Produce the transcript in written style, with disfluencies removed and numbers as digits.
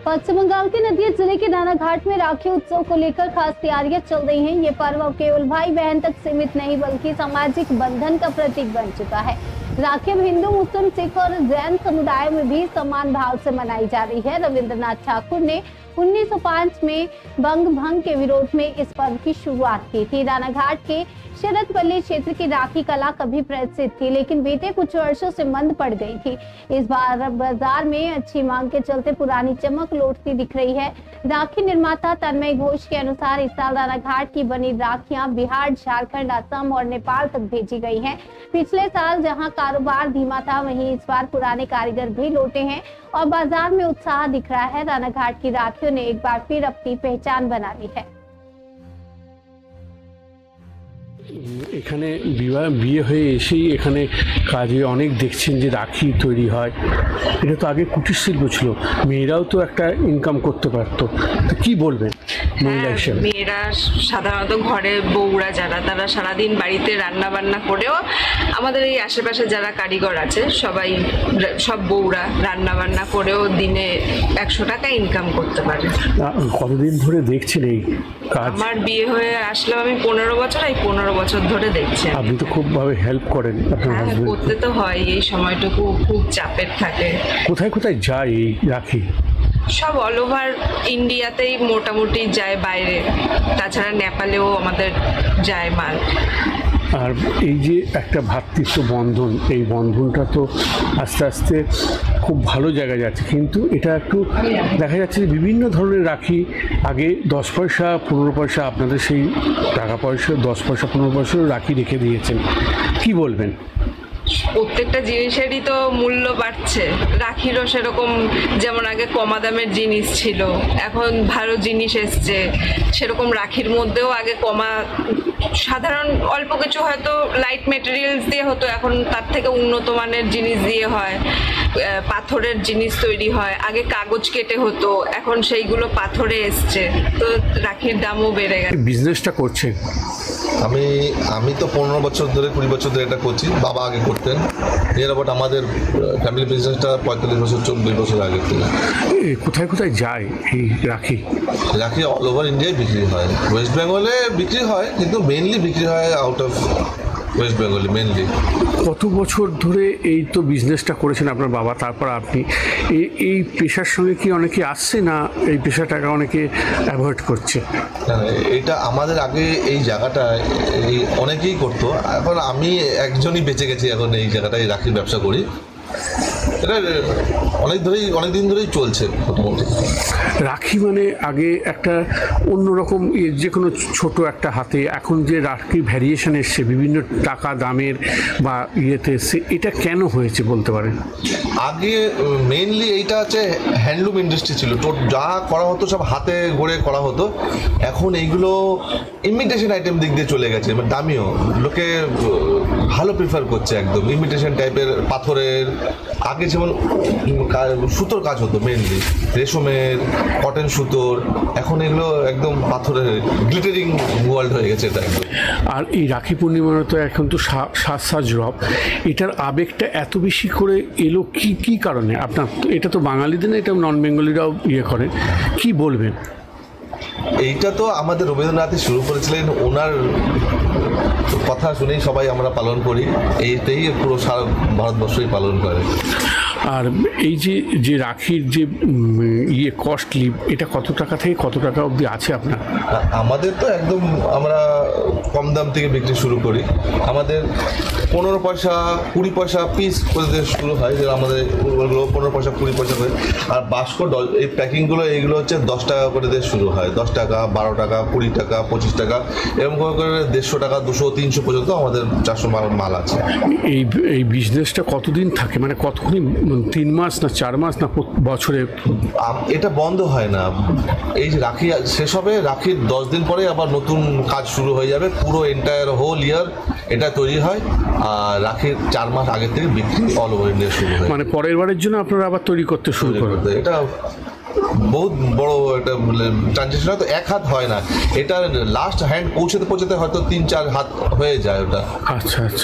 पश्चिम बंगाल के नदिया जिले के नानाघाट में राखी उत्सव को लेकर खास तैयारियां चल रही हैं। ये पर्व अब केवल भाई बहन तक सीमित नहीं बल्कि सामाजिक बंधन का प्रतीक बन चुका है। राखी अब हिंदू, मुस्लिम, सिख और जैन समुदायों में भी समान भाव से मनाई जा रही है। रविंद्रनाथ ठाकुर ने 1905 में बंग भंग के विरोध में इस पर्व की शुरुआत की थी। नानाघाट के शरतपल्ली क्षेत्र की राखी कला कभी प्रसिद्ध थी, लेकिन बीते कुछ वर्षों से मंद पड़ गई थी। इस बार बाजार में अच्छी मांग के चलते पुरानी चमक लौटती दिख रही है। राखी निर्माता तन्मय घोष के अनुसार इस साल नानाघाट की बनी राखियां बिहार, झारखंड, असम और नेपाल तक भेजी गई हैं। पिछले साल जहां कारोबार धीमा था, वहीं इस बार पुराने कारीगर भी लौटे हैं और बाजार में उत्साह दिख रहा है। नानाघाट की राखियों ने एक बार फिर अपनी पहचान बना ली है। এখানে বিয়ে হয়ে এসেই এখানে কাজে অনেক দেখছেন যে রাখি তৈরি হয়। এটা তো আগে কুটির শিল্প ছিল, মেয়েরাও তো একটা ইনকাম করতে পারতো, তো কি বলবেন মহিলা হিসেবে? মেয়েরা সাধারণত ঘরে বউরা যারা, তারা সারাদিন বাড়িতে রান্না বান্না করেও আমাদের এই আশেপাশে যারা কারিগর আছে সব বউরা রান্না বান্না করেও দিনে 100 টাকা ইনকাম করতে পারে। কতদিন ধরে দেখছেন এই কাজ? আমার বিয়ে হয়ে আসলাম আমি 15 বছর, এই 15 বছর ধরে দেখছি। আপনি তো খুবভাবে হেল্প করেন আপনার হাজবেন্ড? করতে তো হয়, এই সময়টুকু খুব চাপের থাকে। কোথায় কোথায় যায় এই রাখি? সব অল ওভার ইন্ডিয়াতেই মোটামুটি যায়, বাইরে তাছাড়া নেপালেও আমাদের যায় মাল। আর এই যে একটা ভ্রাতৃত্ব বন্ধন, এই বন্ধনটা তো আস্তে আস্তে খুব ভালো জায়গায় যাচ্ছে, কিন্তু এটা একটু দেখা যাচ্ছে যে বিভিন্ন ধরনের রাখি, আগে 10 পয়সা 15 পয়সা, আপনাদের সেই টাকা পয়সা 10 পয়সা 15 পয়সার রাখি রেখে দিয়েছেন, কি বলবেন? প্রত্যেকটা জিনিসেরই তো মূল্য বাড়ছে। রাখিরও সেরকম, যেমন আগে কমা দামের জিনিস ছিল, এখন ভালো জিনিস এসছে, সেরকম রাখির মধ্যেও আগে কমা সাধারণ অল্প কিছু হয়তো লাইট মেটেরিয়ালস দিয়ে হতো, এখন তার থেকে উন্নত মানের জিনিস দিয়ে হয়, পাথরের জিনিস তৈরি হয়। আগে কাগজ কেটে হতো, এখন সেইগুলো পাথরে এসছে, তো রাখির দামও বেড়ে গেছে। বিজনেসটা করছে আমি তো 15 বছর ধরে 20 বছর ধরে এটা করছি। বাবা আগে করতেন। এর আবার আমাদের ফ্যামিলি বিজনেসটা 45 বছর 40 বছর আগে থেকে। কোথায় কোথায় যায় এই রাখি? রাখি অল ওভার ইন্ডিয়ায় বিক্রি হয়। ওয়েস্ট বেঙ্গলে বিক্রি হয়, কিন্তু মেনলি বিক্রি হয় আউট অফ ওয়েস্ট বেঙ্গলে মেনলি। কত বছর ধরে এই তো বিজনেসটা করেছেন আপনার বাবা, তারপর আপনি এই পেশার সঙ্গে কি অনেকে আসছে, না এই পেশাটাকে অনেকে অ্যাভয়েড করছে? এটা আমাদের আগে এই জায়গাটা অনেকেই করতো, এখন আমি একজনই বেঁচে গেছি এখন এই জায়গাটায় রাখির ব্যবসা করি। এটা অনেক দিন ধরেই চলছে মোটামুটি। রাখি মানে আগে একটা অন্যরকম যে কোনো ছোট একটা হাতে, এখন যে রাখি ভ্যারিয়েশন এসছে বিভিন্ন টাকা দামের বা ইয়েতে এসছে, এটা কেন হয়েছে বলতে পারেন? আগে মেইনলি এইটা হচ্ছে হ্যান্ডলুম ইন্ডাস্ট্রি ছিল, তো যা করা হতো সব হাতে গড়ে করা হতো। এখন এইগুলো ইমিটেশন আইটেম দিক দিয়ে চলে গেছে, মানে দামিও, লোকে ভালো প্রিফার করছে একদম ইমিটেশন টাইপের পাথরের। আগে যেমন সুতোর কাজ হতো মেনলি, রেশমের, কটন সুতোর, এখন এগুলো একদম পাথরের গ্লিটারিং ওয়ার্ল্ড হয়ে গেছে এটা একদম। আর এই রাখি পূর্ণিমার তো এখন তো সাজ রব, এটার আবেগটা এত বেশি করে এলো কি কারণে? আপনার এটা তো বাঙালিদের না, এটা নন বেঙ্গলিরাও ইয়ে করে, কি বলবেন? এইটা তো আমাদের রবীন্দ্রনাথই শুরু করেছিলেন, ওনার কথা শুনেই সবাই আমরা পালন করি, এইটাই পুরো সারা ভারতবর্ষই পালন করে। আর এই যে রাখির যে কস্টলি, এটা কত টাকা থেকে কত টাকা অবধি আছে আপনার? আমাদের তো একদম আমরা কম দাম থেকে বিক্রি শুরু করি। আমাদের 15 পয়সা 20 পয়সা পিস করে শুরু হয়, যে আমাদের 15 পয়সা 20 পয়সা করে। আর বাস্কো এই প্যাকিংগুলো এইগুলো হচ্ছে 10 টাকা করে দিয়ে শুরু হয়, 10 টাকা 12 টাকা 20 টাকা 25 টাকা এরকম করে 150 টাকা 200 300 পর্যন্ত আমাদের 400 মাল আছে। এই বিজনেসটা কতদিন থাকে, মানে কতক্ষণ, 3 মাস না 4 মাস না বছরে? এটা বন্ধ হয় না, এই যে রাখি শেষ হবে, রাখির 10 দিন পরে আবার নতুন কাজ শুরু হয়ে যাবে। পুরো এন্টায়ার হোল ইয়ার এটা তৈরি হয়, আর রাখির 4 মাস আগের থেকে বিক্রি অল ওভার ইন্ডিয়া শুরু হয়। মানে পরের বারের জন্য আপনারা আবার তৈরি করতে শুরু করেন? এটা বহুত বড় একটা ট্রানজেকশন, হয়তো এক হাত হয় না, এটা লাস্ট হ্যান্ড পৌঁছাতে হয়তো 3-4 হাত হয়ে যায় ওটা। আচ্ছা আচ্ছা।